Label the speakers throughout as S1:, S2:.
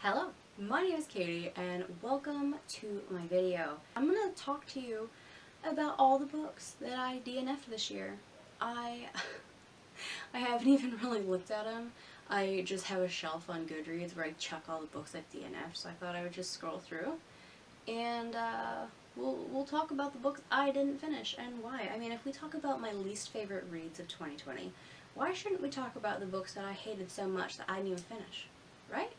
S1: Hello, my name is Katie and welcome to my video. I'm going to talk to you about all the books that I DNF'd this year. I haven't even really looked at them. I just have a shelf on Goodreads where I chuck all the books I've DNF'd, so I thought I would just scroll through and we'll talk about the books I didn't finish and why. I mean, if we talk about my least favorite reads of 2020, why shouldn't we talk about the books that I hated so much that I didn't even finish, right?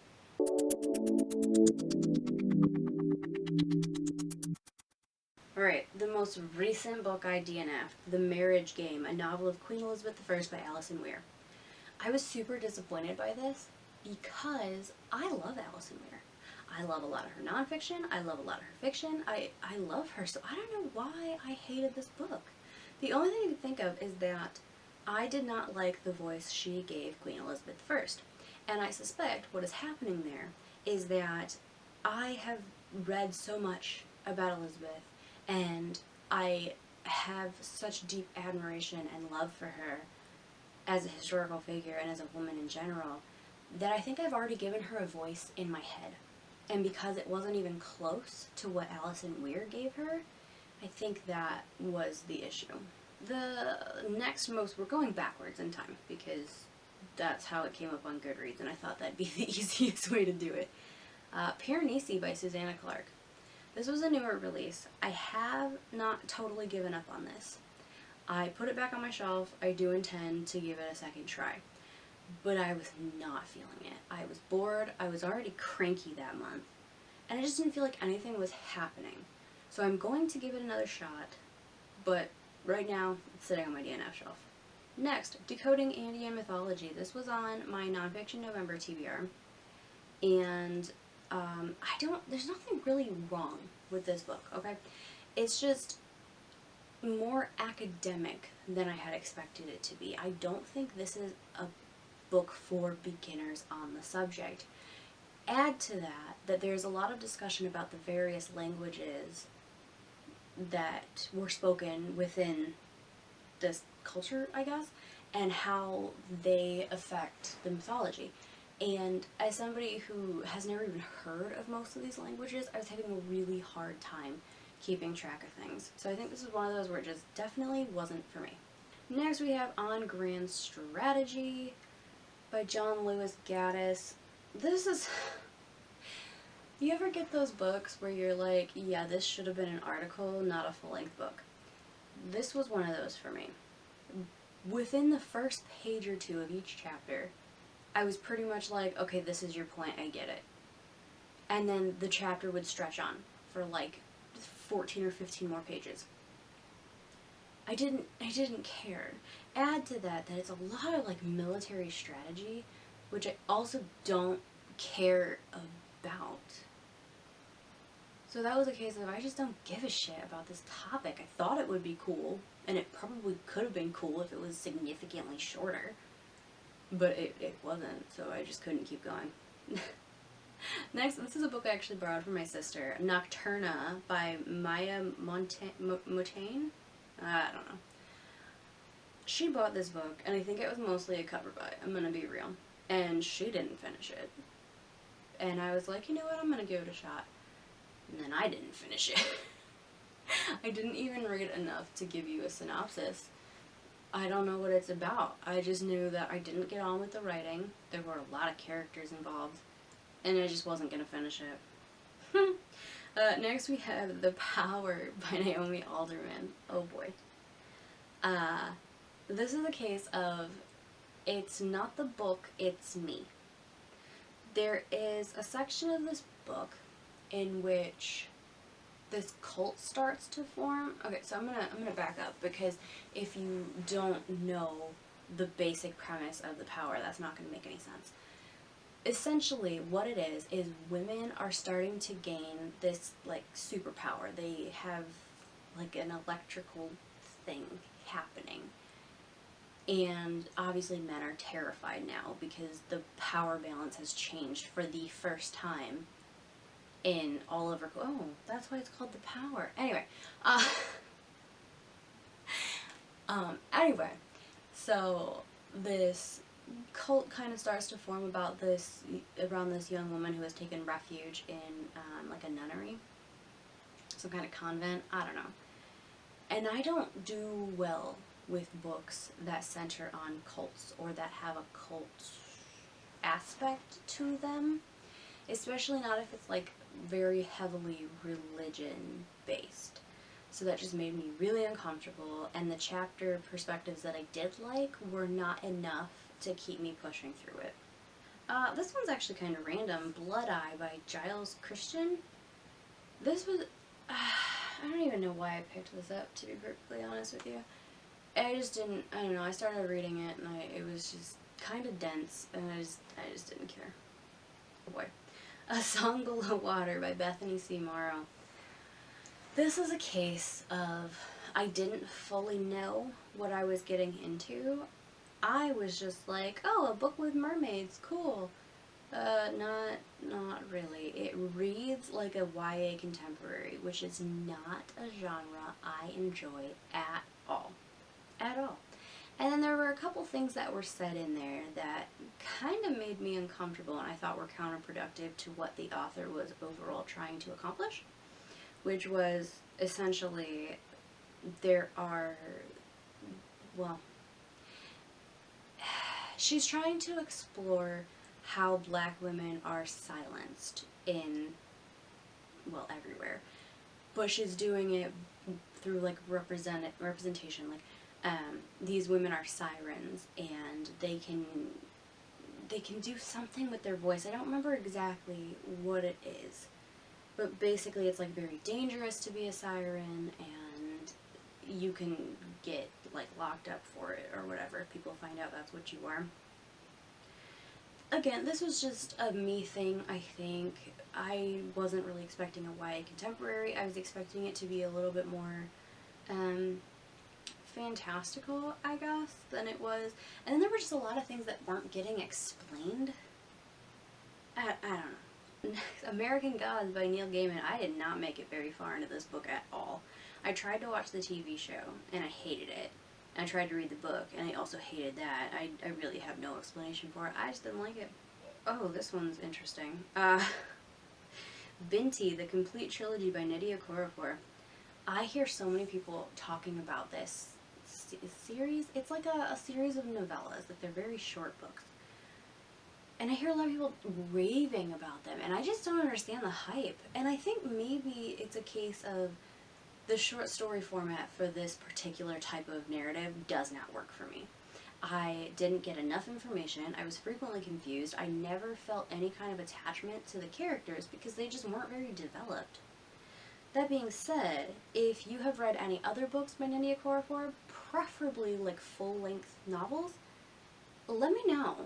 S1: Alright, the most recent book I DNF'd, The Marriage Game, a novel of Queen Elizabeth I by Alison Weir. I was super disappointed by this because I love Alison Weir. I love a lot of her nonfiction, I love a lot of her fiction, I love her, so I don't know why I hated this book. The only thing I can think of is that I did not like the voice she gave Queen Elizabeth I. And I suspect what is happening there is that I have read so much about Elizabeth and I have such deep admiration and love for her as a historical figure and as a woman in general that I think I've already given her a voice in my head. And because it wasn't even close to what Alison Weir gave her, I think that was the issue. The next most, we're going backwards in time because that's how it came up on Goodreads and I thought that'd be the easiest way to do it. Piranesi by Susanna Clarke. This was a newer release. I have not totally given up on this. I put it back on my shelf. I do intend to give it a second try. But I was not feeling it. I was bored. I was already cranky that month. And I just didn't feel like anything was happening. So I'm going to give it another shot. But right now, it's sitting on my DNF shelf. Next, Decoding Andean Mythology. This was on my nonfiction November TBR. And there's nothing really wrong with this book, okay? It's just more academic than I had expected it to be. I don't think this is a book for beginners on the subject. Add to that there's a lot of discussion about the various languages that were spoken within this culture, I guess, and how they affect the mythology. And as somebody who has never even heard of most of these languages, I was having a really hard time keeping track of things. So I think this is one of those where it just definitely wasn't for me. Next we have On Grand Strategy by John Lewis Gaddis. This is... You ever get those books where you're like, yeah, this should have been an article, not a full-length book? This was one of those for me. Within the first page or two of each chapter, I was pretty much like, okay, this is your point, I get it. And then the chapter would stretch on for like 14 or 15 more pages. I didn't care. Add to that it's a lot of like military strategy, which I also don't care about. So that was a case of I just don't give a shit about this topic. I thought it would be cool, and it probably could have been cool if it was significantly shorter. But it wasn't, so I just couldn't keep going. Next, this is a book I actually borrowed from my sister, Nocturna by Motayne? I don't know. She bought this book, and I think it was mostly a cover buy, I'm gonna be real. And she didn't finish it. And I was like, you know what, I'm gonna give it a shot. And then I didn't finish it. I didn't even read enough to give you a synopsis. I don't know what it's about. I just knew that I didn't get on with the writing. There were a lot of characters involved. And I just wasn't going to finish it. Next we have The Power by Naomi Alderman. Oh boy. This is a case of, it's not the book, it's me. There is a section of this book in which this cult starts to form. Okay, so I'm gonna back up because if you don't know the basic premise of The Power, that's not gonna make any sense. Essentially, what it is women are starting to gain this like superpower. They have like an electrical thing happening. And obviously men are terrified now because the power balance has changed for the first time in all over. Oh, that's why it's called The Power. Anyway, anyway, so this cult kind of starts to form around this young woman who has taken refuge in like a nunnery, some kind of convent, I don't know. And I don't do well with books that center on cults or that have a cult aspect to them, especially not if it's like very heavily religion based. So that just made me really uncomfortable, and the chapter perspectives that I did like were not enough to keep me pushing through it. This one's actually kind of random. Blood Eye by Giles Kristian. This was... I don't even know why I picked this up, to be perfectly honest with you. I don't know, I started reading it and it was just kind of dense, and I just didn't care. Oh boy. A Song Below Water by Bethany C. Morrow. This is a case of I didn't fully know what I was getting into. I was just like, oh, a book with mermaids, cool. Not really. It reads like a YA contemporary, which is not a genre I enjoy at all. At all. And then there were a couple things that were said in there that kind of made me uncomfortable and I thought were counterproductive to what the author was overall trying to accomplish, which was essentially she's trying to explore how black women are silenced everywhere. But she's doing it through like representation, like these women are sirens and they can do something with their voice. I don't remember exactly what it is, but basically it's like very dangerous to be a siren and you can get like locked up for it or whatever if people find out that's what you are. Again, this was just a me thing, I think. I wasn't really expecting a YA contemporary. I was expecting it to be a little bit more fantastical, I guess, than it was. And then there were just a lot of things that weren't getting explained. I don't know. American Gods by Neil Gaiman. I did not make it very far into this book at all. I tried to watch the TV show, and I hated it. I tried to read the book, and I also hated that. I really have no explanation for it. I just didn't like it. Oh, this one's interesting. Binti, the Complete Trilogy by Nnedi Okorafor. I hear so many people talking about this series. It's like a series of novellas. Like, they're very short books. And I hear a lot of people raving about them, and I just don't understand the hype. And I think maybe it's a case of the short story format for this particular type of narrative does not work for me. I didn't get enough information. I was frequently confused. I never felt any kind of attachment to the characters because they just weren't very developed. That being said, if you have read any other books by Nnedi Okorafor, preferably like full-length novels, let me know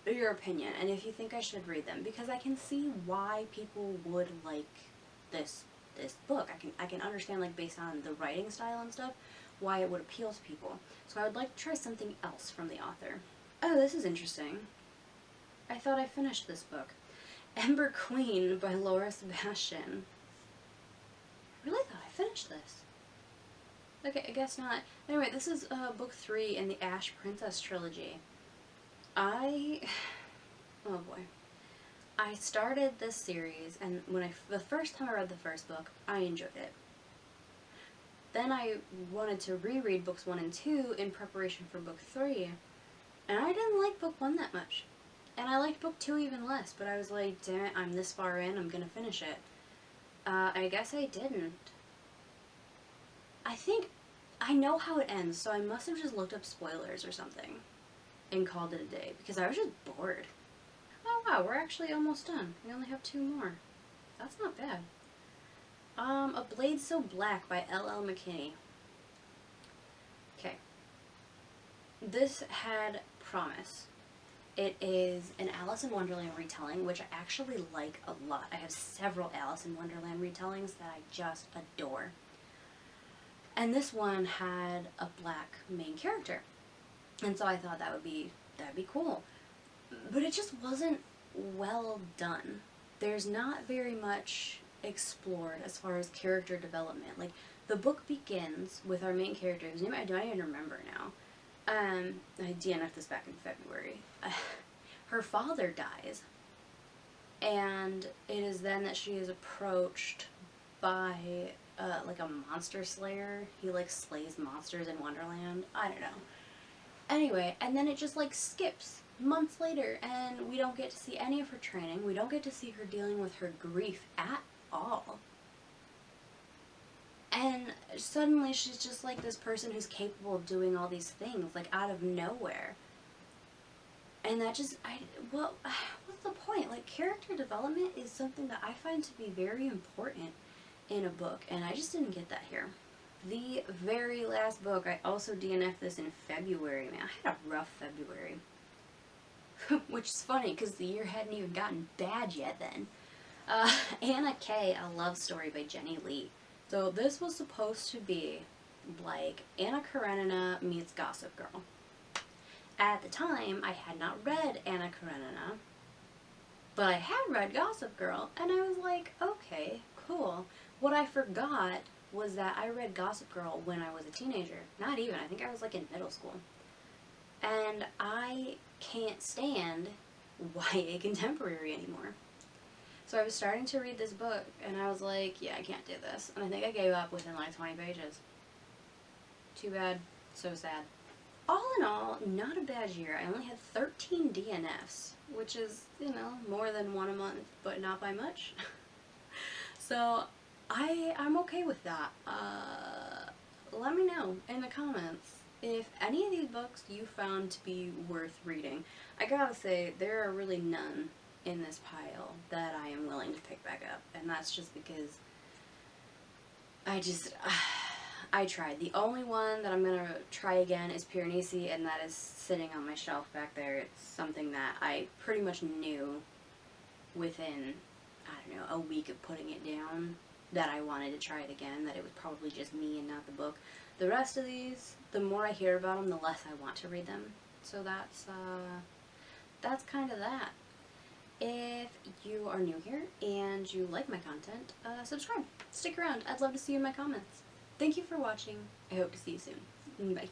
S1: your opinion and if you think I should read them, because I can see why people would like this book. I can understand, like, based on the writing style and stuff, why it would appeal to people. So I would like to try something else from the author. Oh, this is interesting. I thought I finished this book. Ember Queen by Sebastian. I really thought I finished this. Okay, I guess not. Anyway, this is book 3 in the Ash Princess trilogy. Oh boy. I started this series, and the first time I read the first book, I enjoyed it. Then I wanted to reread books 1 and 2 in preparation for book 3, and I didn't like book 1 that much. And I liked book 2 even less, but I was like, damn it, I'm this far in, I'm gonna finish it. I guess I didn't. I think I know how it ends, so I must have just looked up spoilers or something and called it a day, because I was just bored. Oh wow, we're actually almost done. We only have 2 more. That's not bad. A Blade So Black by L.L. McKinney. Okay. This had promise. It is an Alice in Wonderland retelling, which I actually like a lot. I have several Alice in Wonderland retellings that I just adore. And this one had a black main character. And so I thought that'd be cool. But it just wasn't well done. There's not very much explored as far as character development. Like, the book begins with our main character, whose name I don't even remember now, I DNF'd this back in February. Her father dies, and it is then that she is approached by, like a monster slayer. He, like, slays monsters in Wonderland. I don't know. Anyway, and then it just, like, skips months later, and we don't get to see any of her training. We don't get to see her dealing with her grief at all. And suddenly she's just like this person who's capable of doing all these things, like, out of nowhere. And that just, what's the point? Like, character development is something that I find to be very important in a book, and I just didn't get that here. The very last book, I also DNF'd this in February. Man, I had a rough February. Which is funny, because the year hadn't even gotten bad yet then. Anna K, A Love Story by Jenny Lee. So this was supposed to be like Anna Karenina meets Gossip Girl. At the time, I had not read Anna Karenina, but I had read Gossip Girl, and I was like, okay, cool. What I forgot was that I read Gossip Girl when I was a teenager. Not even, I think I was like in middle school. And I can't stand YA contemporary anymore. So I was starting to read this book, and I was like, yeah, I can't do this. And I think I gave up within like 20 pages. Too bad. So sad. All in all, not a bad year. I only had 13 DNFs, which is, you know, more than one a month, but not by much. So I'm okay with that. Let me know in the comments if any of these books you found to be worth reading. I gotta say, there are really none in this pile that I am willing to pick back up, and that's just because I tried. The only one that I'm gonna try again is Piranesi, and that is sitting on my shelf back there. It's something that I pretty much knew within, I don't know, a week of putting it down that I wanted to try it again, that it was probably just me and not the book. The rest of these, the more I hear about them, the less I want to read them. So that's kind of that. If you are new here and you like my content, subscribe. Stick around. I'd love to see you in my comments. Thank you for watching. I hope to see you soon. Bye.